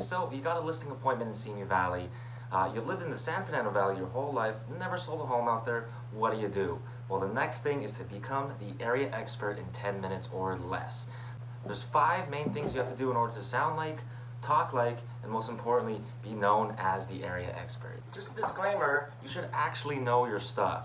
So you got a listing appointment in Simi Valley. You lived in the San Fernando Valley your whole life, never sold a home out there. What do? Well, the next thing is to become the area expert in 10 minutes or less. There's 5 main things you have to do in order to sound like, talk like, and most importantly, be known as the area expert. Just a disclaimer, you should actually know your stuff.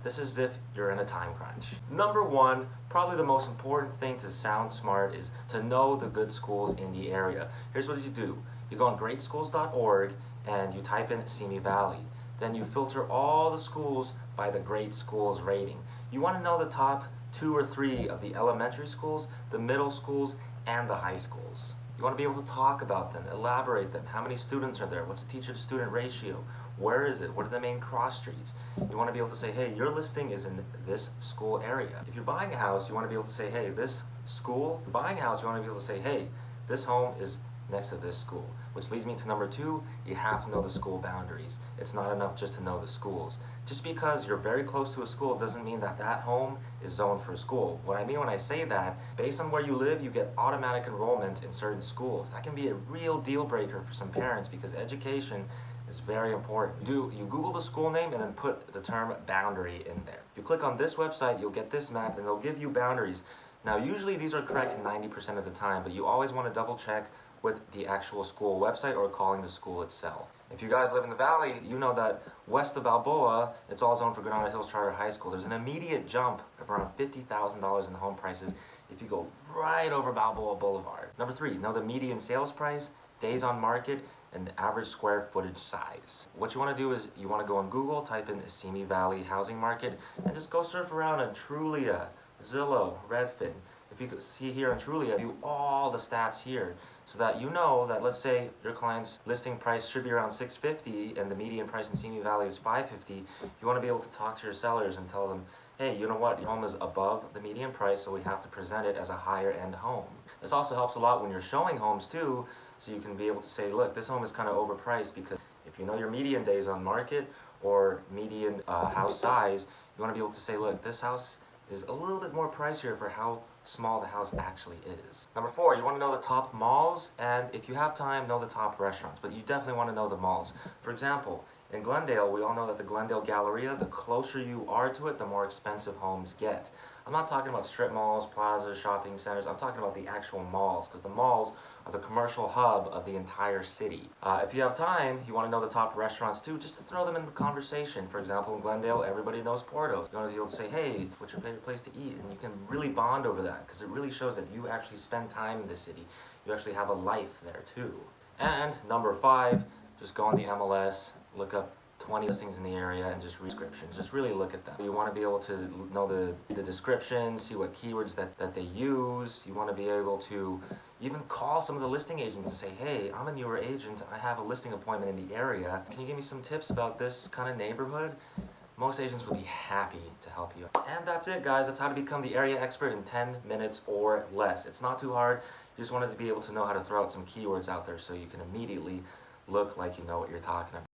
This is if you're in a time crunch. Number 1, probably the most important thing to sound smart is to know the good schools in the area. Here's what you do. You go on greatschools.org and you type in Simi Valley. Then you filter all the schools by the great schools rating. You want to know the top 2 or 3 of the elementary schools, the middle schools, and the high schools. You want to be able to talk about them, elaborate them. How many students are there? What's the teacher to student ratio? Where is it? What are the main cross streets? You want to be able to say, hey, your listing is in this school area. If you're buying a house, you want to be able to say, hey, this school. If you're buying a house, you want to be able to say, hey, this home is next to this school. Which leads me to number 2, you have to know the school boundaries. It's not enough just to know the schools. Just because you're very close to a school doesn't mean that that home is zoned for a school. What I mean when I say that, based on where you live, you get automatic enrollment in certain schools. That can be a real deal breaker for some parents because education is very important. You Google the school name and then put the term boundary in there. If you click on this website, you'll get this map and they'll give you boundaries. Now usually these are correct 90% of the time, but you always want to double check with the actual school website or calling the school itself. If you guys live in the valley, you know that west of Balboa, it's all zoned for Granada Hills Charter High School. There's an immediate jump of around $50,000 in the home prices if you go right over Balboa Boulevard. Number 3, know the median sales price, days on market, and the average square footage size. What you want to do is you want to go on Google, type in Simi Valley housing market, and just go surf around on Trulia, Zillow, Redfin. If you could see here on Trulia, view all the stats here so that you know that, let's say your client's listing price should be around $650 and the median price in Simi Valley is $550. You want to be able to talk to your sellers and tell them, hey, you know what, your home is above the median price, so we have to present it as a higher end home. This also helps a lot when you're showing homes too, so you can be able to say, look, this home is kind of overpriced, because if you know your median days on market or median house size, you want to be able to say, look, this house is a little bit more pricier for how small the house actually is. Number 4, you want to know the top malls, and if you have time, know the top restaurants, but you definitely want to know the malls. For example, in Glendale, we all know that the Glendale Galleria, the closer you are to it, the more expensive homes get. I'm not talking about strip malls, plazas, shopping centers. I'm talking about the actual malls, because the malls are the commercial hub of the entire city. If you have time, you want to know the top restaurants too, just to throw them in the conversation. For example, in Glendale, everybody knows Porto's. You want to be able to say, hey, what's your favorite place to eat? And you can really bond over that, because it really shows that you actually spend time in the city. You actually have a life there too. And number 5, just go on the MLS, look up 20 listings in the area and just read descriptions. Just really look at them. You want to be able to know the descriptions, see what keywords that they use. You want to be able to even call some of the listing agents and say, hey, I'm a newer agent. I have a listing appointment in the area. Can you give me some tips about this kind of neighborhood? Most agents would be happy to help you. And that's it, guys. That's how to become the area expert in 10 minutes or less. It's not too hard. You just wanted to be able to know how to throw out some keywords out there so you can immediately look like you know what you're talking about.